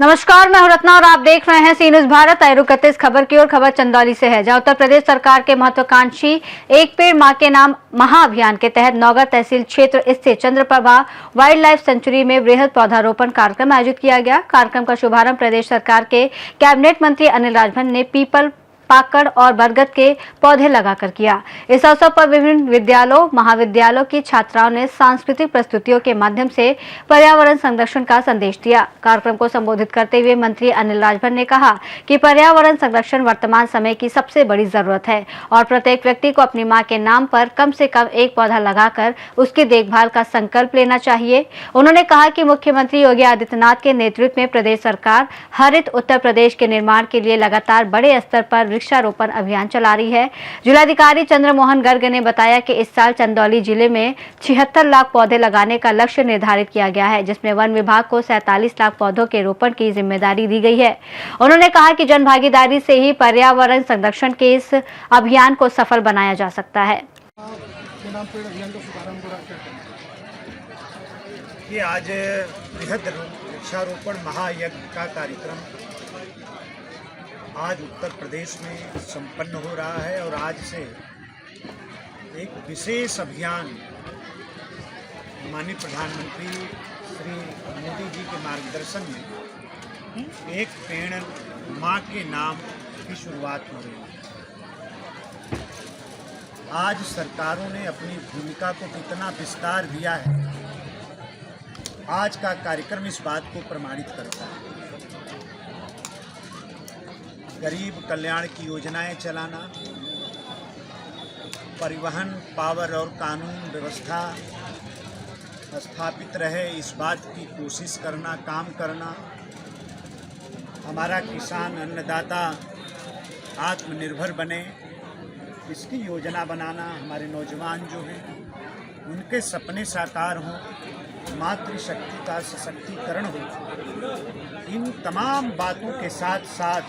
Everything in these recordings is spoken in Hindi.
नमस्कार, मैं हूं रत्ना और आप देख रहे हैं सी न्यूज भारत। आए रुक करते इस खबर की ओर। खबर चंदौली से है, जहां उत्तर प्रदेश सरकार के महत्वाकांक्षी एक पेड़ मां के नाम महाअभियान के तहत नौगढ़ तहसील क्षेत्र स्थित चंद्रप्रभा वाइल्ड लाइफ सेंचुरी में वृहद पौधारोपण कार्यक्रम आयोजित किया गया। कार्यक्रम का शुभारंभ प्रदेश सरकार के कैबिनेट मंत्री अनिल राजभर ने पीपल, पाकड़ और बरगद के पौधे लगाकर किया। इस अवसर पर विभिन्न विद्यालयों, महाविद्यालयों की छात्राओं ने सांस्कृतिक प्रस्तुतियों के माध्यम से पर्यावरण संरक्षण का संदेश दिया। कार्यक्रम को संबोधित करते हुए मंत्री अनिल राजभर ने कहा कि पर्यावरण संरक्षण वर्तमान समय की सबसे बड़ी जरूरत है और प्रत्येक व्यक्ति को अपनी मां के नाम पर कम से कम एक पौधा लगाकर उसकी देखभाल का संकल्प लेना चाहिए। उन्होंने कहा कि मुख्यमंत्री योगी आदित्यनाथ के नेतृत्व में प्रदेश सरकार हरित उत्तर प्रदेश के निर्माण के लिए लगातार बड़े स्तर पर वृक्षारोपण अभियान चला रही है। जिलाधिकारी चंद्रमोहन गर्ग ने बताया कि इस साल चंदौली जिले में 76 लाख पौधे लगाने का लक्ष्य निर्धारित किया गया है, जिसमें वन विभाग को 47 लाख पौधों के रोपण की जिम्मेदारी दी गई है। उन्होंने कहा कि जन भागीदारी से ही पर्यावरण संरक्षण के इस अभियान को सफल बनाया जा सकता है। आज बृहद वृक्षारोपण महायज्ञ का कार्यक्रम आज उत्तर प्रदेश में संपन्न हो रहा है और आज से एक विशेष अभियान माननीय प्रधानमंत्री श्री मोदी जी के मार्गदर्शन में एक पेड़ मां के नाम की शुरुआत हो रही है। आज सरकारों ने अपनी भूमिका को कितना विस्तार दिया है, आज का कार्यक्रम इस बात को प्रमाणित करता है। गरीब कल्याण की योजनाएं चलाना, परिवहन, पावर और कानून व्यवस्था स्थापित रहे, इस बात की कोशिश करना, काम करना, हमारा किसान अन्नदाता आत्मनिर्भर बने, इसकी योजना बनाना, हमारे नौजवान जो हैं उनके सपने साकार हों, मातृशक्ति का सशक्तिकरण हो, इन तमाम बातों के साथ साथ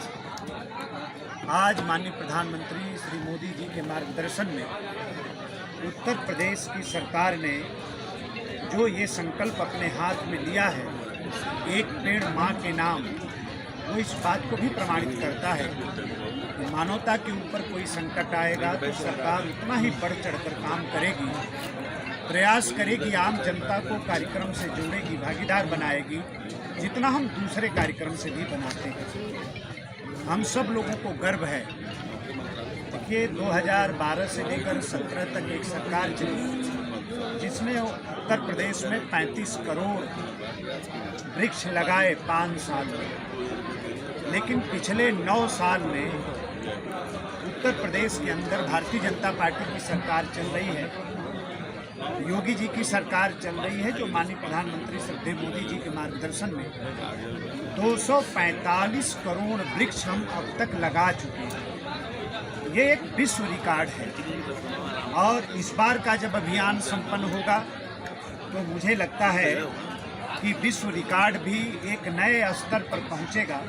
आज माननीय प्रधानमंत्री श्री मोदी जी के मार्गदर्शन में उत्तर प्रदेश की सरकार ने जो ये संकल्प अपने हाथ में लिया है, एक पेड़ मां के नाम, वो इस बात को भी प्रमाणित करता है कि मानवता के ऊपर कोई संकट आएगा तो सरकार उतना ही बढ़ चढ़कर काम करेगी, प्रयास करेगी, आम जनता को कार्यक्रम से जोड़ेगी, भागीदार बनाएगी, जितना हम दूसरे कार्यक्रम से भी बनाते हैं। हम सब लोगों को गर्व है। देखिए, 2012 से लेकर 17 तक एक सरकार चली जिसने उत्तर प्रदेश में 35 करोड़ वृक्ष लगाए 5 साल में, लेकिन पिछले 9 साल में उत्तर प्रदेश के अंदर भारतीय जनता पार्टी की सरकार चल रही है, योगी जी की सरकार चल रही है, जो माननीय प्रधानमंत्री श्री मोदी जी के मार्गदर्शन में 245 करोड़ वृक्ष हम अब तक लगा चुके हैं। ये एक विश्व रिकॉर्ड है और इस बार का जब अभियान संपन्न होगा तो मुझे लगता है कि विश्व रिकॉर्ड भी एक नए स्तर पर पहुंचेगा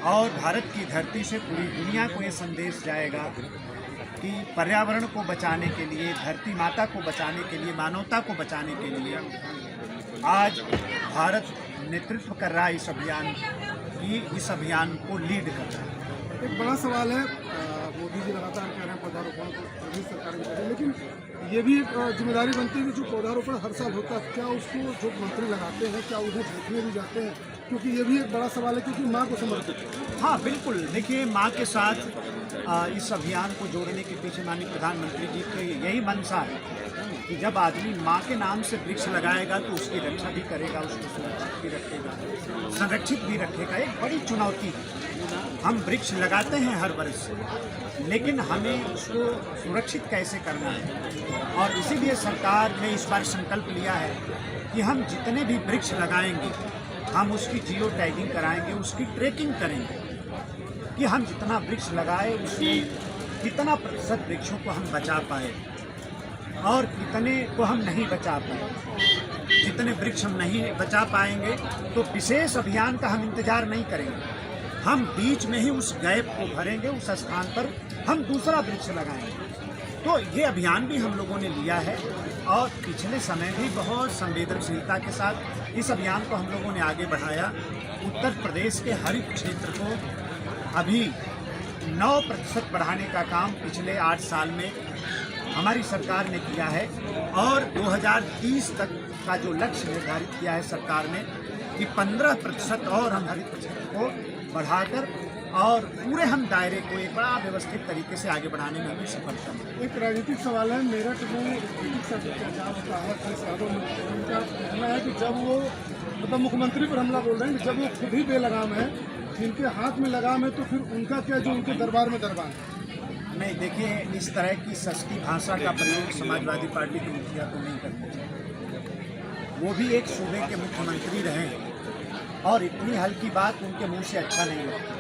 और भारत की धरती से पूरी दुनिया को ये संदेश जाएगा कि पर्यावरण को बचाने के लिए, धरती माता को बचाने के लिए, मानवता को बचाने के लिए आज भारत नेतृत्व कर रहा है इस अभियान की, इस अभियान को लीड कर रहा है। एक बड़ा सवाल है, मोदी जी लगातार कह रहे हैं पौधारोपण को प्रदेश सरकार भी करे, लेकिन ये भी एक जिम्मेदारी बनती है कि जो पौधारोपण हर साल होता है, क्या उसको जो मंत्री लगाते हैं क्या उन्हें देखने भी जाते हैं, क्योंकि ये भी एक बड़ा सवाल है, क्योंकि माँ को समर्पित है। हाँ बिल्कुल, देखिए, माँ के साथ इस अभियान को जोड़ने के पीछे माननीय प्रधानमंत्री जी की यही मंशा है कि जब आदमी माँ के नाम से वृक्ष लगाएगा तो उसकी रक्षा भी करेगा, उसको सुरक्षित भी रखेगा, संरक्षित भी रखेगा। एक बड़ी चुनौती है, हम वृक्ष लगाते हैं हर वर्ष, लेकिन हमें उसको सुरक्षित कैसे करना है, और इसीलिए सरकार ने इस बार संकल्प लिया है कि हम जितने भी वृक्ष लगाएंगे हम उसकी जियो टैगिंग कराएंगे, उसकी ट्रैकिंग करेंगे कि हम जितना वृक्ष लगाए उसमें कितना प्रतिशत वृक्षों को हम बचा पाए और कितने को हम नहीं बचा पाए। जितने वृक्ष हम नहीं बचा पाएंगे तो विशेष अभियान का हम इंतजार नहीं करेंगे, हम बीच में ही उस गैप को भरेंगे, उस स्थान पर हम दूसरा वृक्ष लगाएंगे। तो ये अभियान भी हम लोगों ने लिया है और पिछले समय भी बहुत संवेदनशीलता के साथ इस अभियान को हम लोगों ने आगे बढ़ाया। उत्तर प्रदेश के हरित क्षेत्र को अभी 9% बढ़ाने का काम पिछले 8 साल में हमारी सरकार ने किया है और 2030 तक का जो लक्ष्य निर्धारित किया है सरकार ने कि 15% और हम हरित क्षेत्र को बढ़ाकर और पूरे हम दायरे को एक बड़ा व्यवस्थित तरीके से आगे बढ़ाने में हमें सफलता मिली। एक राजनीतिक सवाल है, मेरठ में ब्रिटिश से अत्याचार होता है, अखिलेश यादव उनका कहना है कि जब वो मतलब मुख्यमंत्री पर हमला बोल रहे हैं कि जब वो खुद ही बेलगाम है, जिनके हाथ में लगाम है तो फिर उनका क्या जो उनके दरबार में दरबार है। नहीं, देखिए, इस तरह की सस्ती भाषा का प्रयोग समाजवादी पार्टी के मुखिया को नहीं करना चाहिए। वो भी एक सूबे के मुख्यमंत्री रहे हैं और इतनी हल्की बात उनके मुंह से अच्छा नहीं लगता।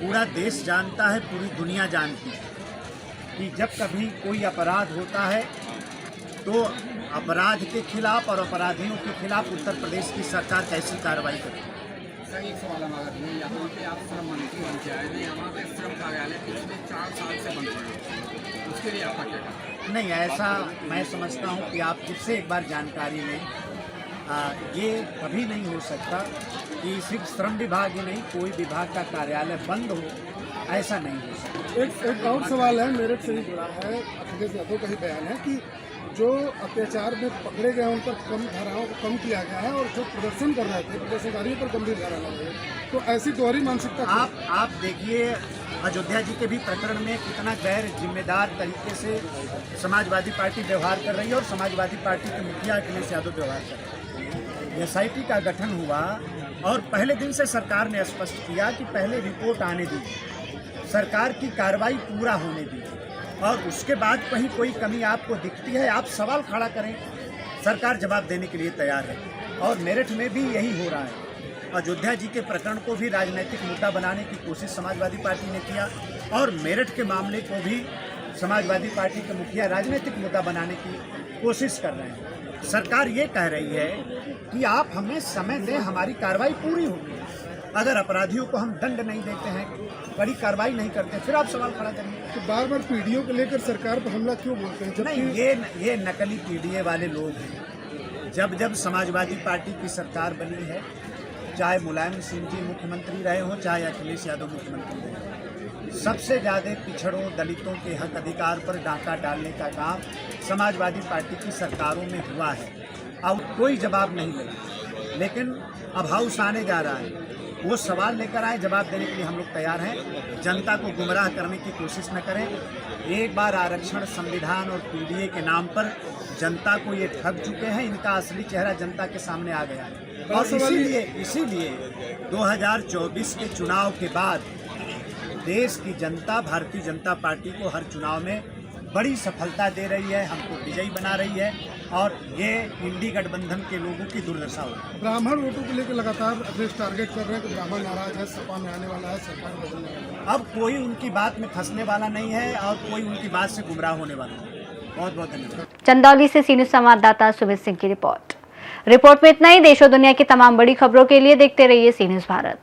पूरा देश जानता है, पूरी दुनिया जानती है कि जब कभी कोई अपराध होता है तो अपराध के खिलाफ और अपराधियों के खिलाफ उत्तर प्रदेश की सरकार कैसी कार्रवाई करती है। सर, एक सवाल हमारा भी है, यहाँ पे आप श्रम मंत्री बन के आए थे, यहाँ पे श्रम कार्यालय पिछले 4 साल से बंद पड़े, उसके लिए आपका क्या कहना? नहीं, ऐसा मैं समझता हूँ कि आप जिससे एक बार जानकारी लें, ये कभी नहीं हो सकता कि सिर्फ श्रम विभाग ही नहीं, कोई विभाग का कार्यालय बंद हो, ऐसा नहीं हो सकता। एक और सवाल है, मेरठ से ही जुड़ा है, अखिलेश यादव का ही बयान है कि जो अत्याचार में पकड़े गए उन पर कम धाराओं को कम किया गया है और जो प्रदर्शन कर रहे थे प्रदर्शनकारियों पर गंभीर धारा लग रही है। तो ऐसी दोहरी मानसिकता आप देखिए, अयोध्या जी के भी प्रकरण में कितना गैर जिम्मेदार तरीके से समाजवादी पार्टी व्यवहार कर रही है और समाजवादी पार्टी के मुखिया अखिलेश यादव व्यवहार कर रहे हैं। एसआईटी का गठन हुआ और पहले दिन से सरकार ने स्पष्ट किया कि पहले रिपोर्ट आने दी, सरकार की कार्रवाई पूरा होने दी और उसके बाद कहीं कोई कमी आपको दिखती है, आप सवाल खड़ा करें, सरकार जवाब देने के लिए तैयार है। और मेरठ में भी यही हो रहा है। अयोध्या जी के प्रकरण को भी राजनीतिक मुद्दा बनाने की कोशिश समाजवादी पार्टी ने किया और मेरठ के मामले को भी समाजवादी पार्टी के मुखिया राजनीतिक मुद्दा बनाने की कोशिश कर रहे हैं। सरकार ये कह रही है कि आप हमें समय दें, हमारी कार्रवाई पूरी होगी। अगर अपराधियों को हम दंड नहीं देते हैं, बड़ी कार्रवाई नहीं करते, फिर आप सवाल खड़ा करेंगे। तो बार बार पीडीओ को लेकर सरकार पर हमला क्यों बोलते हैं? नहीं, ये नकली पीडीए वाले लोग हैं। जब समाजवादी पार्टी की सरकार बनी है, चाहे मुलायम सिंह जी मुख्यमंत्री रहे हों, चाहे अखिलेश यादव मुख्यमंत्री रहे हों, सबसे ज़्यादा पिछड़ों दलितों के हक अधिकार पर डाका डालने का काम समाजवादी पार्टी की सरकारों में हुआ है। अब कोई जवाब नहीं मिला, लेकिन अब हाउस आने जा रहा है, वो सवाल लेकर आए, जवाब देने के लिए हम लोग तैयार हैं। जनता को गुमराह करने की कोशिश न करें। एक बार आरक्षण, संविधान और पीडीए के नाम पर जनता को ये ठग चुके हैं, इनका असली चेहरा जनता के सामने आ गया है। और इसीलिए 2024 के चुनाव के बाद देश की जनता भारतीय जनता पार्टी को हर चुनाव में बड़ी सफलता दे रही है, हमको विजयी बना रही है और ये इंडी गठबंधन के लोगों की दुर्दशा हो। ब्राह्मण वोटों को लेकर लगातार अखिलेश टारगेट कर रहे हैं कि ब्राह्मण नाराज है, सपा में आने वाला है, सरकार बदलने वाला है। अब कोई उनकी बात में फंसने वाला नहीं है और कोई उनकी बात से गुमराह होने वाला है। बहुत बहुत धन्यवाद। चंदौली से सी न्यूज़ संवाददाता सुमित सिंह की रिपोर्ट में इतना ही। देश और दुनिया की तमाम बड़ी खबरों के लिए देखते रहिए सी न्यूज़ भारत।